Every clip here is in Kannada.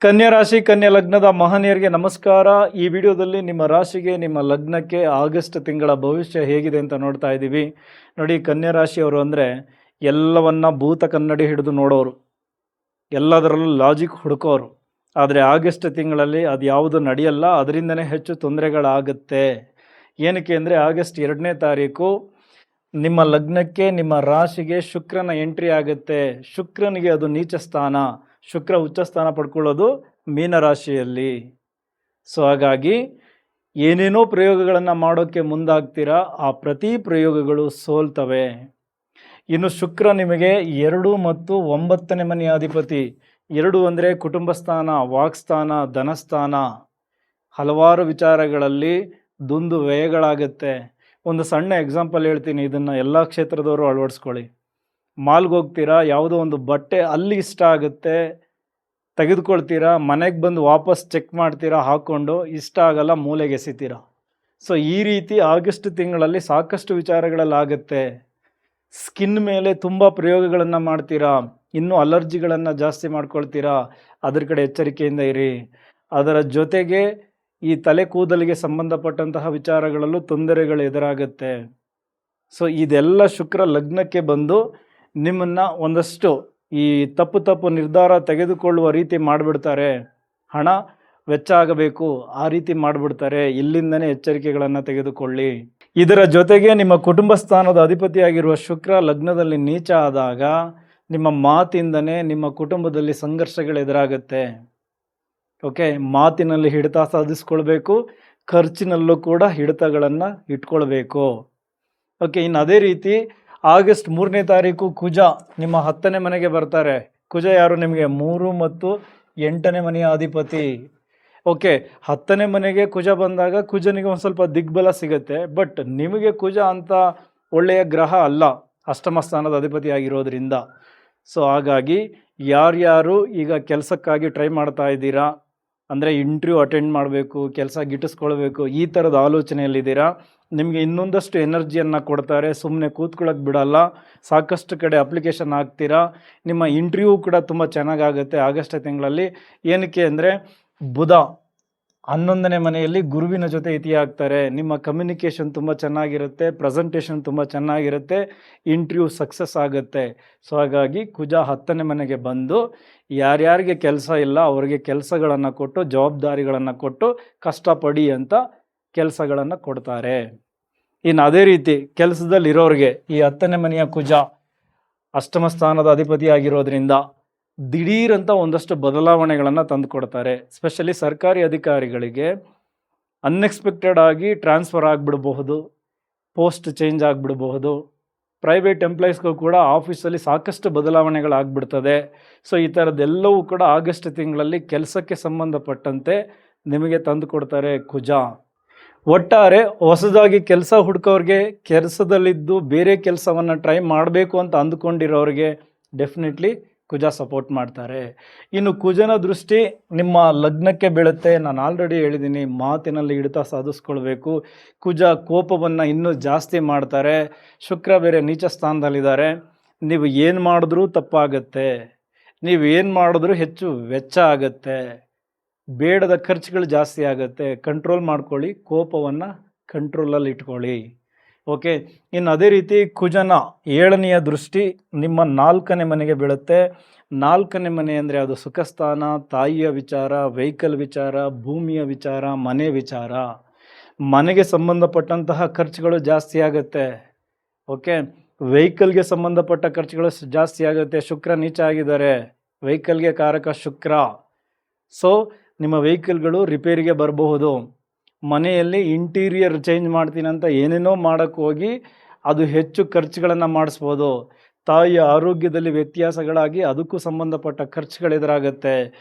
ಕನ್ಯಾ ರಾಶಿ ಕನ್ಯಾ ಲಗ್ನದ ಮಹನೀಯರಿಗೆ ನಮಸ್ಕಾರ. ಈ ವಿಡಿಯೋದಲ್ಲಿ ನಿಮ್ಮ ರಾಶಿಗೆ ನಿಮ್ಮ ಲಗ್ನಕ್ಕೆ ಆಗಸ್ಟ್ ತಿಂಗಳ ಭವಿಷ್ಯ ಹೇಗಿದೆ ಅಂತ ನೋಡ್ತಾ ಇದ್ದೀವಿ. ನೋಡಿ, ಕನ್ಯಾ ರಾಶಿಯವರು ಅಂದರೆ ಎಲ್ಲವನ್ನ ಭೂತ ಕನ್ನಡಿ ಹಿಡಿದು ನೋಡೋರು, ಎಲ್ಲದರಲ್ಲೂ ಲಾಜಿಕ್ ಹುಡುಕೋರು. ಆದರೆ ಆಗಸ್ಟ್ ತಿಂಗಳಲ್ಲಿ ಅದು ಯಾವುದು ನಡೆಯಲ್ಲ, ಅದರಿಂದನೇ ಹೆಚ್ಚು ತೊಂದರೆಗಳಾಗುತ್ತೆ. ಏನಕ್ಕೆ ಅಂದರೆ ಆಗಸ್ಟ್ 2ನೇ ತಾರೀಕು ನಿಮ್ಮ ಲಗ್ನಕ್ಕೆ ನಿಮ್ಮ ರಾಶಿಗೆ ಶುಕ್ರನ ಎಂಟ್ರಿ ಆಗುತ್ತೆ. ಶುಕ್ರನಿಗೆ ಅದು ನೀಚ ಸ್ಥಾನ. ಶುಕ್ರ ಉಚ್ಚ ಸ್ಥಾನ ಪಡ್ಕೊಳ್ಳೋದು ಮೀನರಾಶಿಯಲ್ಲಿ. ಸೊ ಹಾಗಾಗಿ ಏನೇನೋ ಪ್ರಯೋಗಗಳನ್ನು ಮಾಡೋಕ್ಕೆ ಮುಂದಾಗ್ತೀರಾ, ಆ ಪ್ರತಿ ಪ್ರಯೋಗಗಳು ಸೋಲ್ತವೆ. ಇನ್ನು ಶುಕ್ರ ನಿಮಗೆ 2 ಮತ್ತು 9ನೇ ಮನೆಯ ಅಧಿಪತಿ. 2 ಅಂದರೆ ಕುಟುಂಬ ಸ್ಥಾನ, ವಾಕ್ಸ್ಥಾನ, ಧನಸ್ಥಾನ. ಹಲವಾರು ವಿಚಾರಗಳಲ್ಲಿ ದುಂದು ವ್ಯಯಗಳಾಗುತ್ತೆ. ಒಂದು ಸಣ್ಣ ಎಕ್ಸಾಂಪಲ್ ಹೇಳ್ತೀನಿ, ಇದನ್ನು ಎಲ್ಲ ಕ್ಷೇತ್ರದವರು ಅಳವಡಿಸ್ಕೊಳ್ಳಿ. ಮಾಲ್ಗೆ ಹೋಗ್ತೀರಾ, ಯಾವುದೋ ಒಂದು ಬಟ್ಟೆ ಅಲ್ಲಿ ಇಷ್ಟ ಆಗುತ್ತೆ, ತೆಗೆದುಕೊಳ್ತೀರಾ, ಮನೆಗೆ ಬಂದು ವಾಪಸ್ ಚೆಕ್ ಮಾಡ್ತೀರಾ, ಹಾಕ್ಕೊಂಡು ಇಷ್ಟ ಆಗಲ್ಲ, ಮೂಲೆಗೆ ಎಸಿತೀರಾ. ಸೊ ಈ ರೀತಿ ಆಗಸ್ಟ್ ತಿಂಗಳಲ್ಲಿ ಸಾಕಷ್ಟು ವಿಚಾರಗಳಲ್ಲಾಗುತ್ತೆ. ಸ್ಕಿನ್ ಮೇಲೆ ತುಂಬ ಪ್ರಯೋಗಗಳನ್ನು ಮಾಡ್ತೀರಾ, ಇನ್ನೂ ಅಲರ್ಜಿಗಳನ್ನು ಜಾಸ್ತಿ ಮಾಡ್ಕೊಳ್ತೀರಾ. ಅದ್ರ ಕಡೆ ಎಚ್ಚರಿಕೆಯಿಂದ ಇರಿ. ಅದರ ಜೊತೆಗೆ ಈ ತಲೆ ಕೂದಲಿಗೆ ಸಂಬಂಧಪಟ್ಟಂತಹ ವಿಚಾರಗಳಲ್ಲೂ ತೊಂದರೆಗಳು ಎದುರಾಗುತ್ತೆ. ಸೊ ಇದೆಲ್ಲ ಶುಕ್ರ ಲಗ್ನಕ್ಕೆ ಬಂದು ನಿಮ್ಮನ್ನು ಒಂದಷ್ಟು ಈ ತಪ್ಪು ನಿರ್ಧಾರ ತೆಗೆದುಕೊಳ್ಳುವ ರೀತಿ ಮಾಡಿಬಿಡ್ತಾರೆ. ಹಣ ವೆಚ್ಚ ಆಗಬೇಕು, ಆ ರೀತಿ ಮಾಡಿಬಿಡ್ತಾರೆ. ಇಲ್ಲಿಂದನೇ ಎಚ್ಚರಿಕೆಗಳನ್ನು ತೆಗೆದುಕೊಳ್ಳಿ. ಇದರ ಜೊತೆಗೆ ನಿಮ್ಮ ಕುಟುಂಬ ಸ್ಥಾನದ ಅಧಿಪತಿಯಾಗಿರುವ ಶುಕ್ರ ಲಗ್ನದಲ್ಲಿ ನೀಚ ಆದಾಗ ನಿಮ್ಮ ಮಾತಿಂದನೇ ನಿಮ್ಮ ಕುಟುಂಬದಲ್ಲಿ ಸಂಘರ್ಷಗಳು ಎದುರಾಗುತ್ತೆ. ಓಕೆ, ಮಾತಿನಲ್ಲಿ ಹಿಡಿತ ಸಾಧಿಸ್ಕೊಳ್ಬೇಕು, ಖರ್ಚಿನಲ್ಲೂ ಕೂಡ ಹಿಡಿತಗಳನ್ನು ಇಟ್ಕೊಳ್ಬೇಕು. ಓಕೆ, ಇನ್ನು ಅದೇ ರೀತಿ ಆಗಸ್ಟ್ 3ನೇ ತಾರೀಕು ಕುಜ ನಿಮ್ಮ 10ನೇ ಮನೆಗೆ ಬರ್ತಾರೆ. ಕುಜ ಯಾರು? ನಿಮಗೆ 3 ಮತ್ತು 8ನೇ ಮನೆಯ ಅಧಿಪತಿ. ಓಕೆ, 10ನೇ ಮನೆಗೆ ಕುಜ ಬಂದಾಗ ಕುಜನಿಗೆ ಒಂದು ಸ್ವಲ್ಪ ದಿಗ್ಬಲ ಸಿಗುತ್ತೆ. ಬಟ್ ನಿಮಗೆ ಕುಜ ಅಂತ ಒಳ್ಳೆಯ ಗ್ರಹ ಅಲ್ಲ, ಅಷ್ಟಮ ಸ್ಥಾನದ ಅಧಿಪತಿ ಆಗಿರೋದ್ರಿಂದ. ಸೊ ಹಾಗಾಗಿ ಯಾರ್ಯಾರು ಈಗ ಕೆಲಸಕ್ಕಾಗಿ ಟ್ರೈ ಮಾಡ್ತಾ ಇದ್ದೀರಾ, ಅಂದರೆ ಇಂಟರ್ವ್ಯೂ ಅಟೆಂಡ್ ಮಾಡಬೇಕು, ಕೆಲಸ ಗಿಟ್ಟಿಸ್ಕೊಳ್ಬೇಕು, ಈ ಥರದ ಆಲೋಚನೆಯಲ್ಲಿದ್ದೀರಾ, ನಿಮಗೆ ಇನ್ನೊಂದಷ್ಟು ಎನರ್ಜಿಯನ್ನು ಕೊಡ್ತಾರೆ. ಸುಮ್ಮನೆ ಕೂತ್ಕೊಳ್ಳೋಕೆ ಬಿಡಲ್ಲ. ಸಾಕಷ್ಟು ಕಡೆ ಅಪ್ಲಿಕೇಶನ್ ಹಾಕ್ತೀರಾ. ನಿಮ್ಮ ಇಂಟರ್ವ್ಯೂ ಕೂಡ ತುಂಬ ಚೆನ್ನಾಗಾಗುತ್ತೆ ಆಗಸ್ಟ್ ತಿಂಗಳಲ್ಲಿ. ಏನಕ್ಕೆ ಅಂದರೆ ಬುಧ 11ನೇ ಮನೆಯಲ್ಲಿ ಗುರುವಿನ ಜೊತೆ ಇತಿ ಆಗ್ತಾರೆ. ನಿಮ್ಮ ಕಮ್ಯುನಿಕೇಷನ್ ತುಂಬ ಚೆನ್ನಾಗಿರುತ್ತೆ, ಪ್ರೆಸೆಂಟೇಷನ್ ತುಂಬ ಚೆನ್ನಾಗಿರುತ್ತೆ, ಇಂಟರ್ವ್ಯೂ ಸಕ್ಸಸ್ ಆಗುತ್ತೆ. ಸೊ ಹಾಗಾಗಿ ಕುಜ 10ನೇ ಮನೆಗೆ ಬಂದು ಯಾರ್ಯಾರಿಗೆ ಕೆಲಸ ಇಲ್ಲ ಅವರಿಗೆ ಕೆಲಸಗಳನ್ನು ಕೊಟ್ಟು, ಜವಾಬ್ದಾರಿಗಳನ್ನು ಕೊಟ್ಟು, ಕಷ್ಟಪಡಿ ಅಂತ ಕೆಲಸಗಳನ್ನು ಕೊಡ್ತಾರೆ. ಇನ್ನು ಅದೇ ರೀತಿ ಕೆಲಸದಲ್ಲಿರೋರಿಗೆ ಈ 10ನೇ ಮನೆಯ ಕುಜ ಅಷ್ಟಮ ಸ್ಥಾನದ ಅಧಿಪತಿ ಆಗಿರೋದ್ರಿಂದ ದಿಢೀರಂತ ಒಂದಷ್ಟು ಬದಲಾವಣೆಗಳನ್ನು ತಂದು ಕೊಡ್ತಾರೆ. ಸ್ಪೆಷಲಿ ಸರ್ಕಾರಿ ಅಧಿಕಾರಿಗಳಿಗೆ ಅನ್ಎಕ್ಸ್ಪೆಕ್ಟೆಡ್ ಆಗಿ ಟ್ರಾನ್ಸ್ಫರ್ ಆಗಿಬಿಡಬಹುದು, ಪೋಸ್ಟ್ ಚೇಂಜ್ ಆಗಿಬಿಡಬಹುದು. ಪ್ರೈವೇಟ್ ಎಂಪ್ಲಾಯೀಸ್ಗೂ ಕೂಡ ಆಫೀಸಲ್ಲಿ ಸಾಕಷ್ಟು ಬದಲಾವಣೆಗಳಾಗ್ಬಿಡ್ತದೆ. ಸೊ ಈ ಥರದ್ದೆಲ್ಲವೂ ಕೂಡ ಆಗಸ್ಟ್ ತಿಂಗಳಲ್ಲಿ ಕೆಲಸಕ್ಕೆ ಸಂಬಂಧಪಟ್ಟಂತೆ ನಿಮಗೆ ತಂದು ಕೊಡ್ತಾರೆ ಕುಜ. ಒಟ್ಟಾರೆ ಹೊಸದಾಗಿ ಕೆಲಸ ಹುಡುಕೋರಿಗೆ, ಕೆಲಸದಲ್ಲಿದ್ದು ಬೇರೆ ಕೆಲಸವನ್ನು ಟ್ರೈ ಮಾಡಬೇಕು ಅಂತ ಅಂದುಕೊಂಡಿರೋರಿಗೆ ಡೆಫಿನೆಟ್ಲಿ ಕುಜ ಸಪೋರ್ಟ್ ಮಾಡ್ತಾರೆ. ಇನ್ನು ಕುಜನ ದೃಷ್ಟಿ ನಿಮ್ಮ ಲಗ್ನಕ್ಕೆ ಬೀಳುತ್ತೆ. ನಾನು ಆಲ್ರೆಡಿ ಹೇಳಿದ್ದೀನಿ, ಮಾತಿನಲ್ಲಿ ಹಿಡಿತ ಸಾಧಿಸ್ಕೊಳ್ಬೇಕು. ಕುಜ ಕೋಪವನ್ನು ಇನ್ನೂ ಜಾಸ್ತಿ ಮಾಡ್ತಾರೆ. ಶುಕ್ರ ಬೇರೆ ನೀಚ ಸ್ಥಾನದಲ್ಲಿದ್ದಾರೆ. ನೀವು ಏನು ಮಾಡಿದ್ರೂ ತಪ್ಪಾಗತ್ತೆ, ನೀವು ಏನು ಮಾಡಿದ್ರೂ ಹೆಚ್ಚು ವೆಚ್ಚ ಆಗತ್ತೆ, ಬೇಡದ ಖರ್ಚುಗಳು ಜಾಸ್ತಿ ಆಗುತ್ತೆ. ಕಂಟ್ರೋಲ್ ಮಾಡ್ಕೊಳ್ಳಿ, ಕೋಪವನ್ನು ಕಂಟ್ರೋಲಲ್ಲಿ ಇಟ್ಕೊಳ್ಳಿ. ಓಕೆ, ಇನ್ನು ಅದೇ ರೀತಿ ಕುಜನ 7ನೆಯ ದೃಷ್ಟಿ ನಿಮ್ಮ 4ನೇ ಮನೆಗೆ ಬೀಳುತ್ತೆ. 4ನೇ ಮನೆ ಅಂದರೆ ಅದು ಸುಖಸ್ಥಾನ, ತಾಯಿಯ ವಿಚಾರ, ವೆಹಿಕಲ್ ವಿಚಾರ, ಭೂಮಿಯ ವಿಚಾರ, ಮನೆ ವಿಚಾರ. ಮನೆಗೆ ಸಂಬಂಧಪಟ್ಟಂತಹ ಖರ್ಚುಗಳು ಜಾಸ್ತಿ ಆಗುತ್ತೆ. ಓಕೆ, ವೆಹಿಕಲ್ಗೆ ಸಂಬಂಧಪಟ್ಟ ಖರ್ಚುಗಳು ಜಾಸ್ತಿ ಆಗುತ್ತೆ. ಶುಕ್ರ ನೀಚ ಆಗಿದ್ದಾರೆ, ವೆಹಿಕಲ್ಗೆ ಕಾರಕ ಶುಕ್ರ. ಸೊ ನಿಮ್ಮ ವೆಹಿಕಲ್ಗಳು ರಿಪೇರಿಗೆ ಬರಬಹುದು. ಮನೆಯಲ್ಲಿ ಇಂಟೀರಿಯರ್ ಚೇಂಜ್ ಮಾಡ್ತೀನಿ ಅಂತ ಏನೇನೋ ಮಾಡೋಕ್ಕೆ ಹೋಗಿ ಅದು ಹೆಚ್ಚು ಖರ್ಚುಗಳನ್ನು ಮಾಡಿಸ್ಬೋದು. ತಾಯಿಯ ಆರೋಗ್ಯದಲ್ಲಿ ವ್ಯತ್ಯಾಸಗಳಾಗಿ ಅದಕ್ಕೂ ಸಂಬಂಧಪಟ್ಟ ಖರ್ಚುಗಳು ಎದುರಾಗುತ್ತೆ.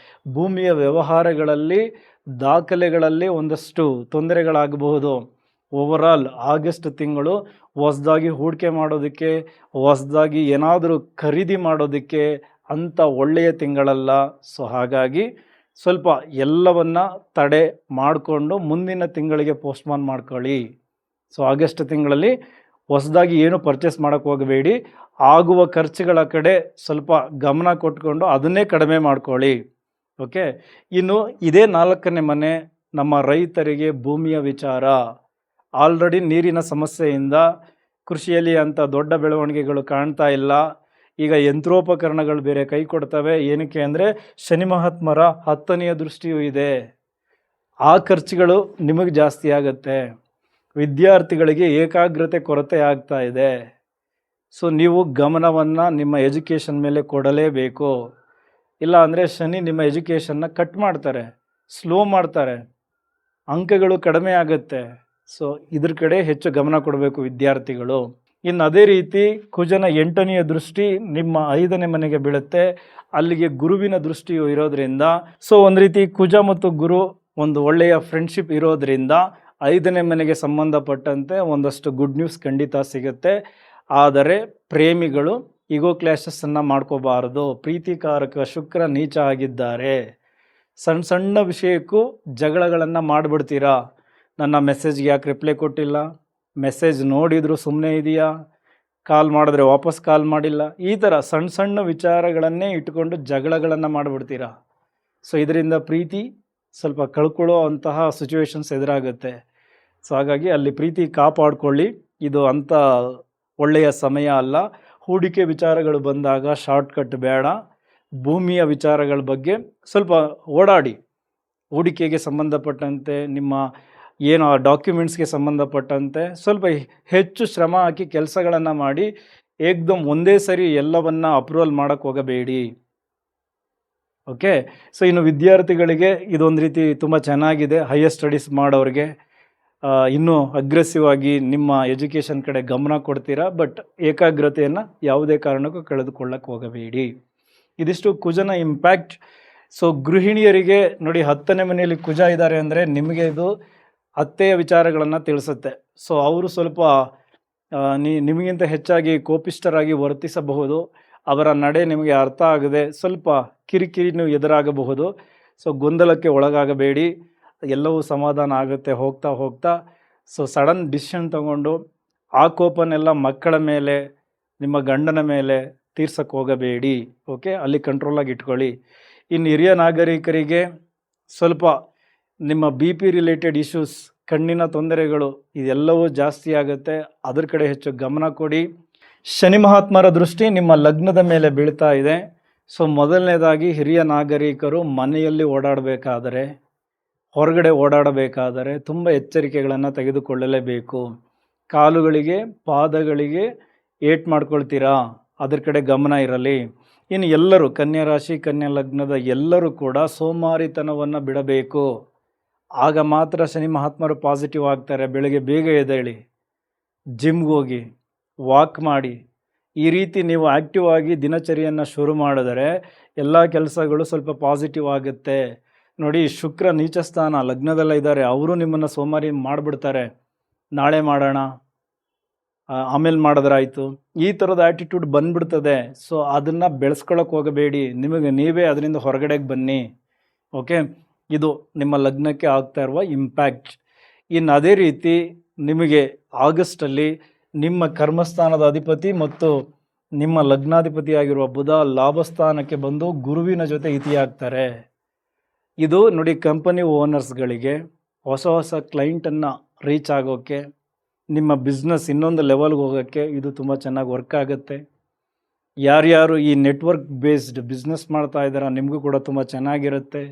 ಭೂಮಿಯ ವ್ಯವಹಾರಗಳಲ್ಲಿ, ದಾಖಲೆಗಳಲ್ಲಿ ಒಂದಷ್ಟು ತೊಂದರೆಗಳಾಗಬಹುದು. ಓವರಾಲ್ ಆಗಸ್ಟ್ ತಿಂಗಳು ಹೊಸದಾಗಿ ಹೂಡಿಕೆ ಮಾಡೋದಕ್ಕೆ, ಹೊಸದಾಗಿ ಏನಾದರೂ ಖರೀದಿ ಮಾಡೋದಕ್ಕೆ ಅಂಥ ಒಳ್ಳೆಯ ತಿಂಗಳಲ್ಲ. ಸೊ ಹಾಗಾಗಿ ಸ್ವಲ್ಪ ಎಲ್ಲವನ್ನ ತಡೆ ಮಾಡಿಕೊಂಡು ಮುಂದಿನ ತಿಂಗಳಿಗೆ ಪೋಸ್ಟ್ಮಾನ್ ಮಾಡ್ಕೊಳ್ಳಿ. ಸೊ ಆಗಸ್ಟ್ ತಿಂಗಳಲ್ಲಿ ಹೊಸದಾಗಿ ಏನು ಪರ್ಚೇಸ್ ಮಾಡೋಕ್ಕೆ ಹೋಗಬೇಡಿ. ಆಗುವ ಖರ್ಚುಗಳ ಕಡೆ ಸ್ವಲ್ಪ ಗಮನ ಕೊಟ್ಕೊಂಡು ಅದನ್ನೇ ಕಡಿಮೆ ಮಾಡ್ಕೊಳ್ಳಿ. ಓಕೆ. ಇನ್ನು ಇದೇ 4ನೇ ಮನೆ ನಮ್ಮ ರೈತರಿಗೆ ಭೂಮಿಯ ವಿಚಾರ. ಆಲ್ರೆಡಿ ನೀರಿನ ಸಮಸ್ಯೆಯಿಂದ ಕೃಷಿಯಲ್ಲಿ ಅಂಥ ದೊಡ್ಡ ಬೆಳವಣಿಗೆಗಳು ಕಾಣ್ತಾ ಇಲ್ಲ. ಈಗ ಯಂತ್ರೋಪಕರಣಗಳು ಬೇರೆ ಕೈ ಕೊಡ್ತವೆ. ಏನಕ್ಕೆ ಅಂದರೆ ಶನಿ ಮಹಾತ್ಮರ 10ನೆಯ ದೃಷ್ಟಿಯೂ ಇದೆ. ಆ ಖರ್ಚುಗಳು ನಿಮಗೆ ಜಾಸ್ತಿ ಆಗುತ್ತೆ. ವಿದ್ಯಾರ್ಥಿಗಳಿಗೆ ಏಕಾಗ್ರತೆ ಕೊರತೆ ಆಗ್ತಾ ಇದೆ. ಸೊ ನೀವು ಗಮನವನ್ನು ನಿಮ್ಮ ಎಜುಕೇಷನ್ ಮೇಲೆ ಕೊಡಲೇಬೇಕು. ಇಲ್ಲ ಅಂದರೆ ಶನಿ ನಿಮ್ಮ ಎಜುಕೇಷನ್ನ ಕಟ್ ಮಾಡ್ತಾರೆ, ಸ್ಲೋ ಮಾಡ್ತಾರೆ, ಅಂಕಗಳು ಕಡಿಮೆ ಆಗುತ್ತೆ. ಸೊ ಇದ್ರ ಕಡೆ ಹೆಚ್ಚು ಗಮನ ಕೊಡಬೇಕು ವಿದ್ಯಾರ್ಥಿಗಳು. ಇನ್ನು ಅದೇ ರೀತಿ ಕುಜನ 8ನೆಯ ದೃಷ್ಟಿ ನಿಮ್ಮ 5ನೇ ಮನೆಗೆ ಬೀಳುತ್ತೆ. ಅಲ್ಲಿಗೆ ಗುರುವಿನ ದೃಷ್ಟಿಯು ಇರೋದ್ರಿಂದ, ಸೊ ಒಂದು ರೀತಿ ಕುಜ ಮತ್ತು ಗುರು ಒಂದು ಒಳ್ಳೆಯ ಫ್ರೆಂಡ್ಶಿಪ್ ಇರೋದ್ರಿಂದ 5ನೇ ಮನೆಗೆ ಸಂಬಂಧಪಟ್ಟಂತೆ ಒಂದಷ್ಟು ಗುಡ್ ನ್ಯೂಸ್ ಖಂಡಿತ ಸಿಗುತ್ತೆ. ಆದರೆ ಪ್ರೇಮಿಗಳು ಈಗೋ ಕ್ಲಾಶಸ್ಸನ್ನು ಮಾಡ್ಕೋಬಾರದು. ಪ್ರೀತಿಕಾರಕ ಶುಕ್ರ ನೀಚ ಆಗಿದ್ದಾರೆ. ಸಣ್ಣ ಸಣ್ಣ ವಿಷಯಕ್ಕೂ ಜಗಳಗಳನ್ನು ಮಾಡಿಬಿಡ್ತೀರಾ. ನನ್ನ ಮೆಸೇಜ್ಗೆ ಯಾಕೆ ರಿಪ್ಲೈ ಕೊಟ್ಟಿಲ್ಲ, ಮೆಸೇಜ್ ನೋಡಿದರೂ ಸುಮ್ಮನೆ ಇದೆಯಾ, ಕಾಲ್ ಮಾಡಿದ್ರೆ ವಾಪಸ್ ಕಾಲ್ ಮಾಡಿಲ್ಲ, ಈ ಥರ ಸಣ್ಣ ಸಣ್ಣ ವಿಚಾರಗಳನ್ನೇ ಇಟ್ಕೊಂಡು ಜಗಳಗಳನ್ನು ಮಾಡಿಬಿಡ್ತೀರಾ. ಸೊ ಇದರಿಂದ ಪ್ರೀತಿ ಸ್ವಲ್ಪ ಕಳ್ಕೊಳ್ಳೋ ಅಂತಹ ಸಿಚುವೇಶನ್ಸ್ ಎದುರಾಗುತ್ತೆ. ಸೊ ಹಾಗಾಗಿ ಅಲ್ಲಿ ಪ್ರೀತಿ ಕಾಪಾಡಿಕೊಳ್ಳಿ. ಇದು ಅಂಥ ಒಳ್ಳೆಯ ಸಮಯ ಅಲ್ಲ. ಹೂಡಿಕೆ ವಿಚಾರಗಳು ಬಂದಾಗ ಶಾರ್ಟ್ಕಟ್ ಬೇಡ. ಭೂಮಿಯ ವಿಚಾರಗಳ ಬಗ್ಗೆ ಸ್ವಲ್ಪ ಓಡಾಡಿ. ಹೂಡಿಕೆಗೆ ಸಂಬಂಧಪಟ್ಟಂತೆ ನಿಮ್ಮ ಏನು ಡಾಕ್ಯುಮೆಂಟ್ಸ್ಗೆ ಸಂಬಂಧಪಟ್ಟಂತೆ ಸ್ವಲ್ಪ ಹೆಚ್ಚು ಶ್ರಮ ಹಾಕಿ ಕೆಲಸಗಳನ್ನು ಮಾಡಿ ಏಕ್ದಮ್ ಒಂದೇ ಸರಿ ಎಲ್ಲವನ್ನು ಅಪ್ರೂವಲ್ ಮಾಡೋಕ್ಕೆ ಹೋಗಬೇಡಿ. ಓಕೆ. ಸೊ ಇನ್ನು ವಿದ್ಯಾರ್ಥಿಗಳಿಗೆ ಇದೊಂದು ರೀತಿ ತುಂಬ ಚೆನ್ನಾಗಿದೆ. ಹೈಯರ್ ಸ್ಟಡೀಸ್ ಮಾಡೋರಿಗೆ ಇನ್ನೂ ಅಗ್ರೆಸಿವ್ ಆಗಿ ನಿಮ್ಮ ಎಜುಕೇಷನ್ ಕಡೆ ಗಮನ ಕೊಡ್ತೀರಾ. ಬಟ್ ಏಕಾಗ್ರತೆಯನ್ನು ಯಾವುದೇ ಕಾರಣಕ್ಕೂ ಕಳೆದುಕೊಳ್ಳಕ್ಕೆ ಹೋಗಬೇಡಿ. ಇದಿಷ್ಟು ಕುಜನ ಇಂಪ್ಯಾಕ್ಟ್. ಸೊ ಗೃಹಿಣಿಯರಿಗೆ ನೋಡಿ 10ನೇ ಮನೆಯಲ್ಲಿ ಕುಜ ಇದ್ದಾರೆ ಅಂದರೆ ನಿಮಗೆ ಇದು ಅತ್ತೆಯ ವಿಚಾರಗಳನ್ನು ತಿಳಿಸುತ್ತೆ. ಸೊ ಅವರು ಸ್ವಲ್ಪ ನಿಮಗಿಂತ ಹೆಚ್ಚಾಗಿ ಕೋಪಿಷ್ಠರಾಗಿ ವರ್ತಿಸಬಹುದು. ಅವರ ನಡೆ ನಿಮಗೆ ಅರ್ಥ ಆಗದೆ ಸ್ವಲ್ಪ ಕಿರಿಕಿರಿನೂ ಎದುರಾಗಬಹುದು. ಸೊ ಗೊಂದಲಕ್ಕೆ ಒಳಗಾಗಬೇಡಿ. ಎಲ್ಲವೂ ಸಮಾಧಾನ ಆಗುತ್ತೆ ಹೋಗ್ತಾ ಹೋಗ್ತಾ. ಸೊ ಸಡನ್ ಡಿಸಿಷನ್ ತಗೊಂಡು ಆ ಕೋಪನೆಲ್ಲ ಮಕ್ಕಳ ಮೇಲೆ, ನಿಮ್ಮ ಗಂಡನ ಮೇಲೆ ತೀರ್ಸಕ್ಕೆ ಹೋಗಬೇಡಿ. ಓಕೆ, ಅಲ್ಲಿ ಕಂಟ್ರೋಲಾಗಿ ಇಟ್ಕೊಳ್ಳಿ. ಇನ್ನು ಹಿರಿಯ ನಾಗರಿಕರಿಗೆ ಸ್ವಲ್ಪ ನಿಮ್ಮ BP ರಿಲೇಟೆಡ್ ಇಶ್ಯೂಸ್, ಕಣ್ಣಿನ ತೊಂದರೆಗಳು ಇದೆಲ್ಲವೂ ಜಾಸ್ತಿ ಆಗುತ್ತೆ. ಅದ್ರ ಕಡೆ ಹೆಚ್ಚು ಗಮನ ಕೊಡಿ. ಶನಿ ಮಹಾತ್ಮರ ದೃಷ್ಟಿ ನಿಮ್ಮ ಲಗ್ನದ ಮೇಲೆ ಬೀಳ್ತಾ ಇದೆ. ಸೊ ಮೊದಲನೇದಾಗಿ ಹಿರಿಯ ನಾಗರಿಕರು ಮನೆಯಲ್ಲಿ ಓಡಾಡಬೇಕಾದರೆ, ಹೊರಗಡೆ ಓಡಾಡಬೇಕಾದರೆ ತುಂಬ ಎಚ್ಚರಿಕೆಗಳನ್ನು ತೆಗೆದುಕೊಳ್ಳಲೇಬೇಕು. ಕಾಲುಗಳಿಗೆ, ಪಾದಗಳಿಗೆ ಏಟ್ ಮಾಡ್ಕೊಳ್ತೀರಾ, ಅದ್ರ ಕಡೆ ಗಮನ ಇರಲಿ. ಇನ್ನು ಎಲ್ಲರೂ ಕನ್ಯಾ ರಾಶಿ, ಕನ್ಯಾ ಲಗ್ನದ ಎಲ್ಲರೂ ಕೂಡ ಸೋಮಾರಿತನವನ್ನು ಬಿಡಬೇಕು. ಆಗ ಮಾತ್ರ ಶನಿ ಮಹಾತ್ಮರು ಪಾಸಿಟಿವ್ ಆಗ್ತಾರೆ. ಬೆಳಗ್ಗೆ ಬೇಗ ಎದ್ದೇಳಿ, ಜಿಮ್ಗೆ ಹೋಗಿ, ವಾಕ್ ಮಾಡಿ. ಈ ರೀತಿ ನೀವು ಆ್ಯಕ್ಟಿವ್ ಆಗಿ ದಿನಚರಿಯನ್ನು ಶುರು ಮಾಡಿದರೆ ಎಲ್ಲ ಕೆಲಸಗಳು ಸ್ವಲ್ಪ ಪಾಸಿಟಿವ್ ಆಗುತ್ತೆ. ನೋಡಿ, ಶುಕ್ರ ನೀಚ ಸ್ಥಾನ ಲಗ್ನದಲ್ಲ ಇದ್ದಾರೆ, ಅವರು ನಿಮ್ಮನ್ನು ಸೋಮಾರಿ ಮಾಡಿಬಿಡ್ತಾರೆ. ನಾಳೆ ಮಾಡೋಣ, ಆಮೇಲೆ ಮಾಡಿದ್ರಾಯಿತು, ಈ ಥರದ ಆ್ಯಟಿಟ್ಯೂಡ್ ಬಂದ್ಬಿಡ್ತದೆ. ಸೊ ಅದನ್ನು ಬೆಳೆಸ್ಕೊಳ್ಳೋಕೆ ಹೋಗಬೇಡಿ. ನಿಮಗೆ ನೀವೇ ಅದರಿಂದ ಹೊರಗಡೆಗೆ ಬನ್ನಿ. ಓಕೆ, ಇದು ನಿಮ್ಮ ಲಗ್ನಕ್ಕೆ ಆಗ್ತಾ ಇರುವ ಇಂಪ್ಯಾಕ್ಟ್. ಇನ್ನು ಅದೇ ರೀತಿ ನಿಮಗೆ ಆಗಸ್ಟಲ್ಲಿ ನಿಮ್ಮ ಕರ್ಮಸ್ಥಾನದ ಅಧಿಪತಿ ಮತ್ತು ನಿಮ್ಮ ಲಗ್ನಾಧಿಪತಿಯಾಗಿರುವ ಬುಧ ಲಾಭಸ್ಥಾನಕ್ಕೆ ಬಂದು ಗುರುವಿನ ಜೊತೆ ಇತಿಯಾಗ್ತಾರೆ. ಇದು ನೋಡಿ, ಕಂಪನಿ ಓನರ್ಸ್ಗಳಿಗೆ ಹೊಸ ಹೊಸ ಕ್ಲೈಂಟನ್ನು ರೀಚ್ ಆಗೋಕ್ಕೆ, ನಿಮ್ಮ ಬಿಸ್ನೆಸ್ ಇನ್ನೊಂದು ಲೆವೆಲ್ಗೆ ಹೋಗೋಕ್ಕೆ ಇದು ತುಂಬ ಚೆನ್ನಾಗಿ ವರ್ಕ್ ಆಗುತ್ತೆ. ಯಾರ್ಯಾರು ಈ ನೆಟ್ವರ್ಕ್ ಬೇಸ್ಡ್ ಬಿಸ್ನೆಸ್ ಮಾಡ್ತಾ ಇದ್ದಾರಾ ನಿಮಗೂ ಕೂಡ ತುಂಬ ಚೆನ್ನಾಗಿರುತ್ತೆ.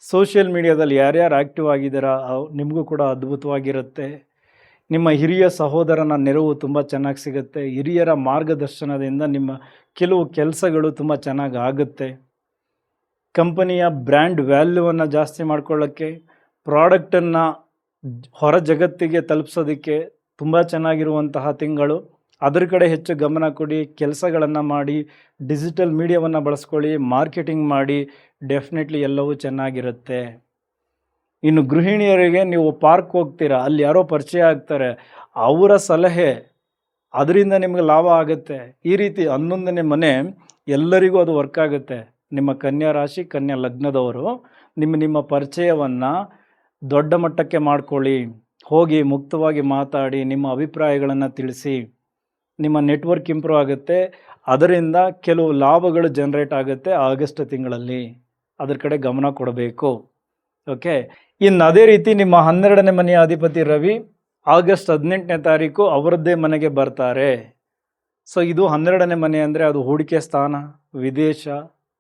ಸೋಷಿಯಲ್ ಮೀಡಿಯಾದಲ್ಲಿ ಯಾರ್ಯಾರು ಆ್ಯಕ್ಟಿವ್ ಆಗಿದ್ದಾರಾ ನಿಮಗೂ ಕೂಡ ಅದ್ಭುತವಾಗಿರುತ್ತೆ. ನಿಮ್ಮ ಹಿರಿಯ ಸಹೋದರನ ನೆರವು ತುಂಬ ಚೆನ್ನಾಗಿ ಸಿಗುತ್ತೆ. ಹಿರಿಯರ ಮಾರ್ಗದರ್ಶನದಿಂದ ನಿಮ್ಮ ಕೆಲವು ಕೆಲಸಗಳು ತುಂಬ ಚೆನ್ನಾಗಿ ಆಗುತ್ತೆ. ಕಂಪನಿಯ ಬ್ರ್ಯಾಂಡ್ ವ್ಯಾಲ್ಯೂವನ್ನು ಜಾಸ್ತಿ ಮಾಡ್ಕೊಳ್ಳೋಕ್ಕೆ, ಪ್ರಾಡಕ್ಟನ್ನು ಹೊರ ಜಗತ್ತಿಗೆ ತಲುಪಿಸೋದಕ್ಕೆ ತುಂಬ ಚೆನ್ನಾಗಿರುವಂತಹ ತಿಂಗಳು. ಅದರ ಕಡೆ ಹೆಚ್ಚು ಗಮನ ಕೊಡಿ. ಕೆಲಸಗಳನ್ನು ಮಾಡಿ, ಡಿಜಿಟಲ್ ಮೀಡಿಯಾವನ್ನು ಬಳಸ್ಕೊಳ್ಳಿ, ಮಾರ್ಕೆಟಿಂಗ್ ಮಾಡಿ. ಡೆಫಿನೆಟ್ಲಿ ಎಲ್ಲವೂ ಚೆನ್ನಾಗಿರುತ್ತೆ. ಇನ್ನು ಗೃಹಿಣಿಯರಿಗೆ ನೀವು ಪಾರ್ಕ್ ಹೋಗ್ತೀರಾ, ಅಲ್ಲಿ ಯಾರೋ ಪರಿಚಯ ಆಗ್ತಾರೆ, ಅವರ ಸಲಹೆ ಅದರಿಂದ ನಿಮಗೆ ಲಾಭ ಆಗುತ್ತೆ. ಈ ರೀತಿ 11ನೇ ಮನೆ ಎಲ್ಲರಿಗೂ ಅದು ವರ್ಕ್ ಆಗುತ್ತೆ. ನಿಮ್ಮ ಕನ್ಯಾ ರಾಶಿ, ಕನ್ಯಾ ಲಗ್ನದವರು ನಿಮ್ಮ ಪರಿಚಯವನ್ನು ದೊಡ್ಡ ಮಟ್ಟಕ್ಕೆ ಮಾಡ್ಕೊಳ್ಳಿ. ಹೋಗಿ ಮುಕ್ತವಾಗಿ ಮಾತಾಡಿ, ನಿಮ್ಮ ಅಭಿಪ್ರಾಯಗಳನ್ನು ತಿಳಿಸಿ. ನಿಮ್ಮ ನೆಟ್ವರ್ಕ್ ಇಂಪ್ರೂವ್ ಆಗುತ್ತೆ. ಅದರಿಂದ ಕೆಲವು ಲಾಭಗಳು ಜನರೇಟ್ ಆಗುತ್ತೆ ಆಗಸ್ಟ್ ತಿಂಗಳಲ್ಲಿ. ಅದ್ರ ಕಡೆ ಗಮನ ಕೊಡಬೇಕು. ಓಕೆ, ಇನ್ನು ಅದೇ ರೀತಿ ನಿಮ್ಮ 12ನೇ ಮನೆಯ ಅಧಿಪತಿ ರವಿ ಆಗಸ್ಟ್ 18ನೇ ತಾರೀಕು ಅವರದ್ದೇ ಮನೆಗೆ ಬರ್ತಾರೆ. ಸೊ ಇದು 12ನೇ ಮನೆ ಅಂದರೆ ಅದು ಹೂಡಿಕೆ ಸ್ಥಾನ, ವಿದೇಶ,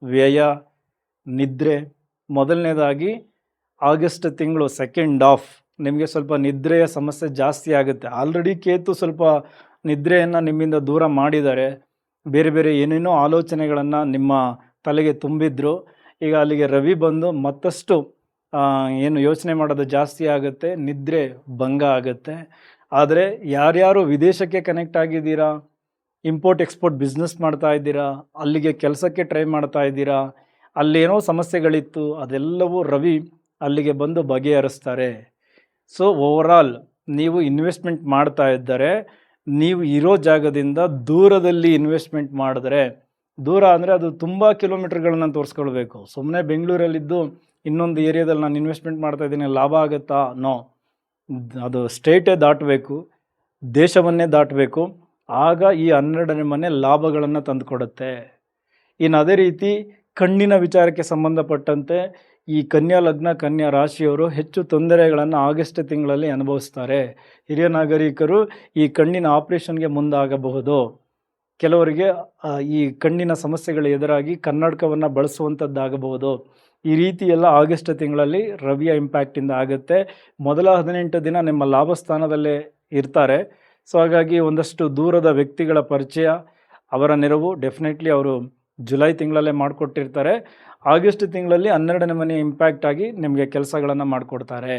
ವ್ಯಯ, ನಿದ್ರೆ. ಮೊದಲನೇದಾಗಿ ಆಗಸ್ಟ್ ತಿಂಗಳು ಸೆಕೆಂಡ್ ಹಾಫ್ ನಿಮಗೆ ಸ್ವಲ್ಪ ನಿದ್ರೆಯ ಸಮಸ್ಯೆ ಜಾಸ್ತಿ ಆಗುತ್ತೆ. ಆಲ್ರೆಡಿ ಕೇತು ಸ್ವಲ್ಪ ನಿದ್ರೆಯನ್ನು ನಿಮ್ಮಿಂದ ದೂರ ಮಾಡಿದ್ದಾರೆ. ಬೇರೆ ಬೇರೆ ಏನೇನೋ ಆಲೋಚನೆಗಳನ್ನು ನಿಮ್ಮ ತಲೆಗೆ ತುಂಬಿದ್ರು. ಈಗ ಅಲ್ಲಿಗೆ ರವಿ ಬಂದು ಮತ್ತಷ್ಟು ಏನು ಯೋಚನೆ ಮಾಡೋದು ಜಾಸ್ತಿ ಆಗುತ್ತೆ, ನಿದ್ರೆ ಭಂಗ ಆಗುತ್ತೆ. ಆದರೆ ಯಾರ್ಯಾರು ವಿದೇಶಕ್ಕೆ ಕನೆಕ್ಟ್ ಆಗಿದ್ದೀರಾ, ಇಂಪೋರ್ಟ್ ಎಕ್ಸ್ಪೋರ್ಟ್ ಬಿಸ್ನೆಸ್ ಮಾಡ್ತಾ ಇದ್ದೀರಾ, ಅಲ್ಲಿಗೆ ಕೆಲಸಕ್ಕೆ ಟ್ರೈ ಮಾಡ್ತಾ ಇದ್ದೀರಾ, ಅಲ್ಲೇನೋ ಸಮಸ್ಯೆಗಳಿತ್ತು, ಅದೆಲ್ಲವೂ ರವಿ ಅಲ್ಲಿಗೆ ಬಂದು ಬಗೆಹರಿಸ್ತಾರೆ. ಸೊ ಓವರಾಲ್ ನೀವು ಇನ್ವೆಸ್ಟ್ಮೆಂಟ್ ಮಾಡ್ತಾ ಇದ್ದರೆ ನೀವು ಇರೋ ಜಾಗದಿಂದ ದೂರದಲ್ಲಿ ಇನ್ವೆಸ್ಟ್ಮೆಂಟ್ ಮಾಡಿದ್ರೆ, ದೂರ ಅಂದರೆ ಅದು ತುಂಬ ಕಿಲೋಮೀಟರ್ಗಳನ್ನ ತೋರಿಸ್ಕೊಳ್ಬೇಕು. ಸುಮ್ಮನೆ ಬೆಂಗಳೂರಲ್ಲಿದ್ದು ಇನ್ನೊಂದು ಏರಿಯಾದಲ್ಲಿ ನಾನು ಇನ್ವೆಸ್ಟ್ಮೆಂಟ್ ಮಾಡ್ತಾ ಇದ್ದೀನಿ, ಲಾಭ ಆಗುತ್ತಾ? ನೋ, ಅದು ಸ್ಟೇಟೇ ದಾಟಬೇಕು, ದೇಶವನ್ನೇ ದಾಟಬೇಕು. ಆಗ ಈ 12ನೇ ಮನೆ ಲಾಭಗಳನ್ನು ತಂದುಕೊಡುತ್ತೆ. ಇನ್ನು ಅದೇ ರೀತಿ ಕಣ್ಣಿನ ವಿಚಾರಕ್ಕೆ ಸಂಬಂಧಪಟ್ಟಂತೆ ಈ ಕನ್ಯಾ ಲಗ್ನ, ಕನ್ಯಾ ರಾಶಿಯವರು ಹೆಚ್ಚು ತೊಂದರೆಗಳನ್ನು ಆಗಸ್ಟ್ ತಿಂಗಳಲ್ಲಿ ಅನುಭವಿಸ್ತಾರೆ. ಹಿರಿಯ ನಾಗರಿಕರು ಈ ಕಣ್ಣಿನ ಆಪರೇಷನ್ಗೆ ಮುಂದಾಗಬಹುದು. ಕೆಲವರಿಗೆ ಈ ಕಣ್ಣಿನ ಸಮಸ್ಯೆಗಳು ಎದುರಾಗಿ ಕನ್ನಡಕವನ್ನು ಬಳಸುವಂಥದ್ದಾಗಬಹುದು. ಈ ರೀತಿ ಎಲ್ಲ ಆಗಸ್ಟ್ ತಿಂಗಳಲ್ಲಿ ರವಿಯ ಇಂಪ್ಯಾಕ್ಟಿಂದ ಆಗುತ್ತೆ. ಮೊದಲ 18 ದಿನ ನಿಮ್ಮ ಲಾಭ ಸ್ಥಾನದಲ್ಲೇ ಇರ್ತಾರೆ. ಸೊ ಹಾಗಾಗಿ ಒಂದಷ್ಟು ದೂರದ ವ್ಯಕ್ತಿಗಳ ಪರಿಚಯ, ಅವರ ನೆರವು ಡೆಫಿನೆಟ್ಲಿ ಅವರು ಜುಲೈ ತಿಂಗಳಲ್ಲೇ ಮಾಡಿಕೊಟ್ಟಿರ್ತಾರೆ. ಆಗಸ್ಟ್ ತಿಂಗಳಲ್ಲಿ 12ನೇ ಮನೆ ಇಂಪ್ಯಾಕ್ಟ್ ಆಗಿ ನಿಮಗೆ ಕೆಲಸಗಳನ್ನು ಮಾಡಿಕೊಡ್ತಾರೆ.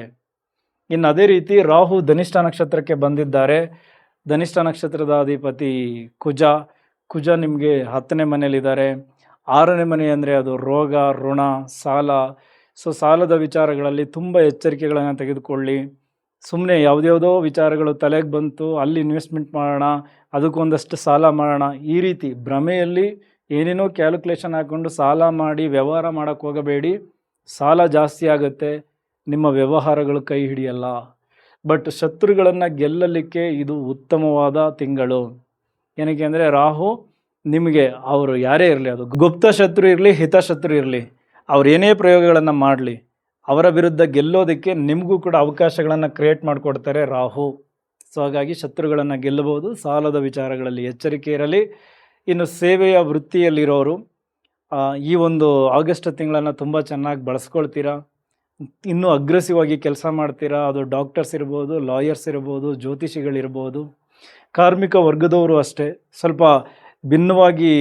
ಇನ್ನು ಅದೇ ರೀತಿ ರಾಹು ಧನಿಷ್ಠ ನಕ್ಷತ್ರಕ್ಕೆ ಬಂದಿದ್ದಾರೆ. ಧನಿಷ್ಠ ನಕ್ಷತ್ರದ ಅಧಿಪತಿ ಕುಜ ನಿಮಗೆ 10ನೇ ಮನೆಯಲ್ಲಿದ್ದಾರೆ. 6ನೇ ಮನೆ ಅಂದರೆ ಅದು ರೋಗ, ಋಣ, ಸಾಲ. ಸೊ ಸಾಲದ ವಿಚಾರಗಳಲ್ಲಿ ತುಂಬ ಎಚ್ಚರಿಕೆಗಳನ್ನು ತೆಗೆದುಕೊಳ್ಳಿ. ಸುಮ್ಮನೆ ಯಾವುದ್ಯಾವುದೋ ವಿಚಾರಗಳು ತಲೆಗೆ ಬಂತು, ಅಲ್ಲಿ ಇನ್ವೆಸ್ಟ್ಮೆಂಟ್ ಮಾಡೋಣ, ಅದಕ್ಕೊಂದಷ್ಟು ಸಾಲ ಮಾಡೋಣ, ಈ ರೀತಿ ಭ್ರಮೆಯಲ್ಲಿ ಏನೇನೋ ಕ್ಯಾಲ್ಕುಲೇಷನ್ ಹಾಕ್ಕೊಂಡು ಸಾಲ ಮಾಡಿ ವ್ಯವಹಾರ ಮಾಡೋಕ್ಕೆ ಹೋಗಬೇಡಿ. ಸಾಲ ಜಾಸ್ತಿ ಆಗುತ್ತೆ, ನಿಮ್ಮ ವ್ಯವಹಾರಗಳು ಕೈ ಹಿಡಿಯಲ್ಲ. ಬಟ್ ಶತ್ರುಗಳನ್ನು ಗೆಲ್ಲಲಿಕ್ಕೆ ಇದು ಉತ್ತಮವಾದ ತಿಂಗಳು. ಏನಕ್ಕೆ ಅಂದರೆ ರಾಹು ನಿಮಗೆ, ಅವರು ಯಾರೇ ಇರಲಿ, ಅದು ಗುಪ್ತ ಶತ್ರು ಇರಲಿ, ಹಿತಶತ್ರು ಇರಲಿ, ಅವ್ರು ಏನೇ ಪ್ರಯೋಗಗಳನ್ನು ಮಾಡಲಿ, ಅವರ ವಿರುದ್ಧ ಗೆಲ್ಲೋದಕ್ಕೆ ನಿಮಗೂ ಕೂಡ ಅವಕಾಶಗಳನ್ನು ಕ್ರಿಯೇಟ್ ಮಾಡಿಕೊಡ್ತಾರೆ ರಾಹು. ಸೊ ಹಾಗಾಗಿ ಶತ್ರುಗಳನ್ನು ಗೆಲ್ಲಬಹುದು. ಸಾಲದ ವಿಚಾರಗಳಲ್ಲಿ ಎಚ್ಚರಿಕೆ ಇರಲಿ. ಇನ್ನು ಸೇವೆಯ ವೃತ್ತಿಯಲ್ಲಿರೋರು ಈ ಒಂದು ಆಗಸ್ಟ್ ತಿಂಗಳನ್ನು ತುಂಬ ಚೆನ್ನಾಗಿ ಬಳಸ್ಕೊಳ್ತೀರಾ. ಇನ್ನೂ ಅಗ್ರೆಸಿವ್ ಆಗಿ ಕೆಲಸ ಮಾಡ್ತೀರಾ. ಅದು ಡಾಕ್ಟರ್ಸ್ ಇರ್ಬೋದು, ಲಾಯರ್ಸ್ ಇರ್ಬೋದು, ಜ್ಯೋತಿಷಿಗಳಿರ್ಬೋದು. ಕಾರ್ಮಿಕ ವರ್ಗದವರು ಅಷ್ಟೇ ಸ್ವಲ್ಪ ಭಿನ್ನವಾಗಿ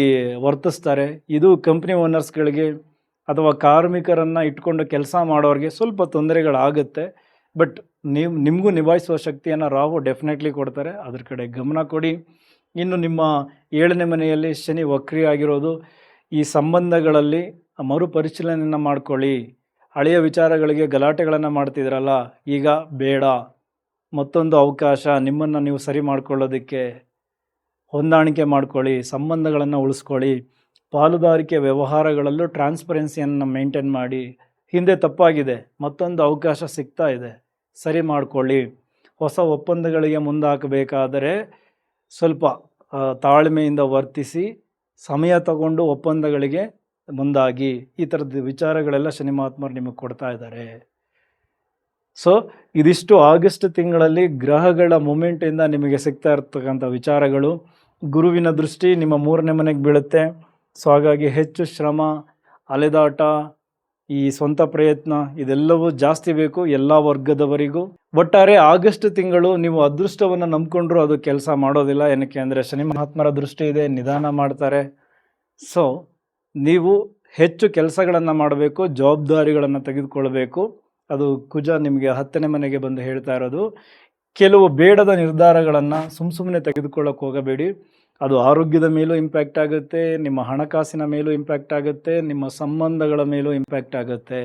ವರ್ತಿಸ್ತಾರೆ. ಇದು ಕಂಪ್ನಿ ಓನರ್ಸ್ಗಳಿಗೆ ಅಥವಾ ಕಾರ್ಮಿಕರನ್ನು ಇಟ್ಕೊಂಡು ಕೆಲಸ ಮಾಡೋರಿಗೆ ಸ್ವಲ್ಪ ತೊಂದರೆಗಳಾಗುತ್ತೆ. ಬಟ್ ನಿಮಗೂ ನಿಭಾಯಿಸುವ ಶಕ್ತಿಯನ್ನು ರಾಹು ಡೆಫಿನೆಟ್ಲಿ ಕೊಡ್ತಾರೆ. ಅದ್ರ ಕಡೆ ಗಮನ ಕೊಡಿ. ಇನ್ನು ನಿಮ್ಮ 7ನೇ ಮನೆಯಲ್ಲಿ ಶನಿ ವಕ್ರಿ ಆಗಿರೋದು, ಈ ಸಂಬಂಧಗಳಲ್ಲಿ ಮರುಪರಿಶೀಲನೆಯನ್ನು ಮಾಡ್ಕೊಳ್ಳಿ. ಹಳೆಯ ವಿಚಾರಗಳಿಗೆ ಗಲಾಟೆಗಳನ್ನು ಮಾಡ್ತಿದ್ರಲ್ಲ, ಈಗ ಬೇಡ. ಮತ್ತೊಂದು ಅವಕಾಶ ನಿಮ್ಮನ್ನು ನೀವು ಸರಿ ಮಾಡ್ಕೊಳ್ಳೋದಕ್ಕೆ. ಹೊಂದಾಣಿಕೆ ಮಾಡ್ಕೊಳ್ಳಿ, ಸಂಬಂಧಗಳನ್ನು ಉಳಿಸ್ಕೊಳ್ಳಿ. ಪಾಲುದಾರಿಕೆ ವ್ಯವಹಾರಗಳಲ್ಲೂ ಟ್ರಾನ್ಸ್ಪರೆನ್ಸಿಯನ್ನು ಮೇಂಟೈನ್ ಮಾಡಿ. ಹಿಂದೆ ತಪ್ಪಾಗಿದೆ, ಮತ್ತೊಂದು ಅವಕಾಶ ಸಿಗ್ತಾ ಇದೆ, ಸರಿ ಮಾಡಿಕೊಳ್ಳಿ. ಹೊಸ ಒಪ್ಪಂದಗಳಿಗೆ ಮುಂದಾಕಬೇಕಾದರೆ ಸ್ವಲ್ಪ ತಾಳ್ಮೆಯಿಂದ ವರ್ತಿಸಿ, ಸಮಯ ತಗೊಂಡು ಒಪ್ಪಂದಗಳಿಗೆ ಮುಂದಾಗಿ. ಈ ಥರದ ವಿಚಾರಗಳೆಲ್ಲ ಶನಿ ಮಹಾತ್ಮರು ನಿಮಗೆ ಕೊಡ್ತಾ ಇದ್ದಾರೆ. ಸೊ ಇದಿಷ್ಟು ಆಗಸ್ಟ್ ತಿಂಗಳಲ್ಲಿ ಗ್ರಹಗಳ ಮೂಮೆಂಟಿಂದ ನಿಮಗೆ ಸಿಗ್ತಾ ಇರ್ತಕ್ಕಂಥ ವಿಚಾರಗಳು. ಗುರುವಿನ ದೃಷ್ಟಿ ನಿಮ್ಮ 3ನೇ ಮನೆಗೆ ಬೀಳುತ್ತೆ. ಸೊ ಹಾಗಾಗಿ ಹೆಚ್ಚು ಶ್ರಮ, ಅಲೆದಾಟ, ಈ ಸ್ವಂತ ಪ್ರಯತ್ನ ಇದೆಲ್ಲವೂ ಜಾಸ್ತಿ ಬೇಕು ಎಲ್ಲ ವರ್ಗದವರಿಗೂ. ಒಟ್ಟಾರೆ ಆಗಸ್ಟ್ ತಿಂಗಳು ನೀವು ಅದೃಷ್ಟವನ್ನು ನಂಬ್ಕೊಂಡ್ರೂ ಅದು ಕೆಲಸ ಮಾಡೋದಿಲ್ಲ. ಏನಕ್ಕೆ ಅಂದರೆ ಶನಿ ಮಹಾತ್ಮರ ದೃಷ್ಟಿ ಇದೆ, ನಿಧಾನ ಮಾಡ್ತಾರೆ. ಸೊ ನೀವು ಹೆಚ್ಚು ಕೆಲಸಗಳನ್ನು ಮಾಡಬೇಕು, ಜವಾಬ್ದಾರಿಗಳನ್ನು ತೆಗೆದುಕೊಳ್ಬೇಕು. ಅದು ಕುಜ ನಿಮಗೆ 10ನೇ ಮನೆಗೆ ಬಂದು ಹೇಳ್ತಾ ಇರೋದು. ಕೆಲವು ಬೇಡದ ನಿರ್ಧಾರಗಳನ್ನು ಸುಮ್ಮನೆ ತೆಗೆದುಕೊಳ್ಳೋಕೆ ಹೋಗಬೇಡಿ. ಅದು ಆರೋಗ್ಯದ ಮೇಲೂ ಇಂಪ್ಯಾಕ್ಟ್ ಆಗುತ್ತೆ, ನಿಮ್ಮ ಹಣಕಾಸಿನ ಮೇಲೂ ಇಂಪ್ಯಾಕ್ಟ್ ಆಗುತ್ತೆ, ನಿಮ್ಮ ಸಂಬಂಧಗಳ ಮೇಲೂ ಇಂಪ್ಯಾಕ್ಟ್ ಆಗುತ್ತೆ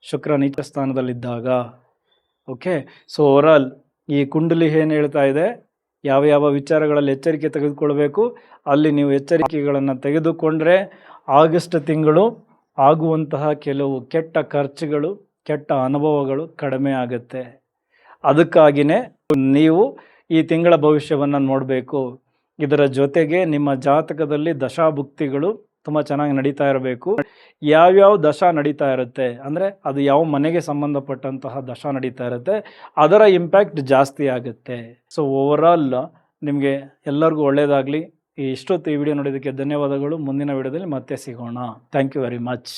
ಶುಕ್ರ ನೀಚ ಸ್ಥಾನದಲ್ಲಿದ್ದಾಗ. ಓಕೆ, ಸೊ ಓವರಾಲ್ ಈ ಕುಂಡಲಿ ಏನು ಹೇಳ್ತಾ ಇದೆ, ಯಾವ ಯಾವ ವಿಚಾರಗಳಲ್ಲಿ ಎಚ್ಚರಿಕೆ ತೆಗೆದುಕೊಳ್ಬೇಕು, ಅಲ್ಲಿ ನೀವು ಎಚ್ಚರಿಕೆಗಳನ್ನು ತೆಗೆದುಕೊಂಡ್ರೆ ಆಗಸ್ಟ್ ತಿಂಗಳು ಆಗುವಂತಹ ಕೆಲವು ಕೆಟ್ಟ ಖರ್ಚುಗಳು, ಕೆಟ್ಟ ಅನುಭವಗಳು ಕಡಿಮೆ ಆಗುತ್ತೆ. ಅದಕ್ಕಾಗಿಯೇ ನೀವು ಈ ತಿಂಗಳ ಭವಿಷ್ಯವನ್ನು ನೋಡಬೇಕು. ಇದರ ಜೊತೆಗೆ ನಿಮ್ಮ ಜಾತಕದಲ್ಲಿ ದಶಾಭುಕ್ತಿಗಳು ತುಂಬ ಚೆನ್ನಾಗಿ ನಡೀತಾ ಇರಬೇಕು. ಯಾವ್ಯಾವ ದಶಾ ನಡೀತಾ ಇರುತ್ತೆ ಅಂದರೆ ಅದು ಯಾವ ಮನೆಗೆ ಸಂಬಂಧಪಟ್ಟಂತಹ ದಶಾ ನಡೀತಾ ಇರುತ್ತೆ ಅದರ ಇಂಪ್ಯಾಕ್ಟ್ ಜಾಸ್ತಿ ಆಗುತ್ತೆ. ಸೊ ಓವರಾಲ್ ನಿಮಗೆ ಎಲ್ಲರಿಗೂ ಒಳ್ಳೆಯದಾಗಲಿ. ಇಷ್ಟೊತ್ತು ಈ ವಿಡಿಯೋ ನೋಡೋದಕ್ಕೆ ಧನ್ಯವಾದಗಳು. ಮುಂದಿನ ವಿಡಿಯೋದಲ್ಲಿ ಮತ್ತೆ ಸಿಗೋಣ. Thank you very much.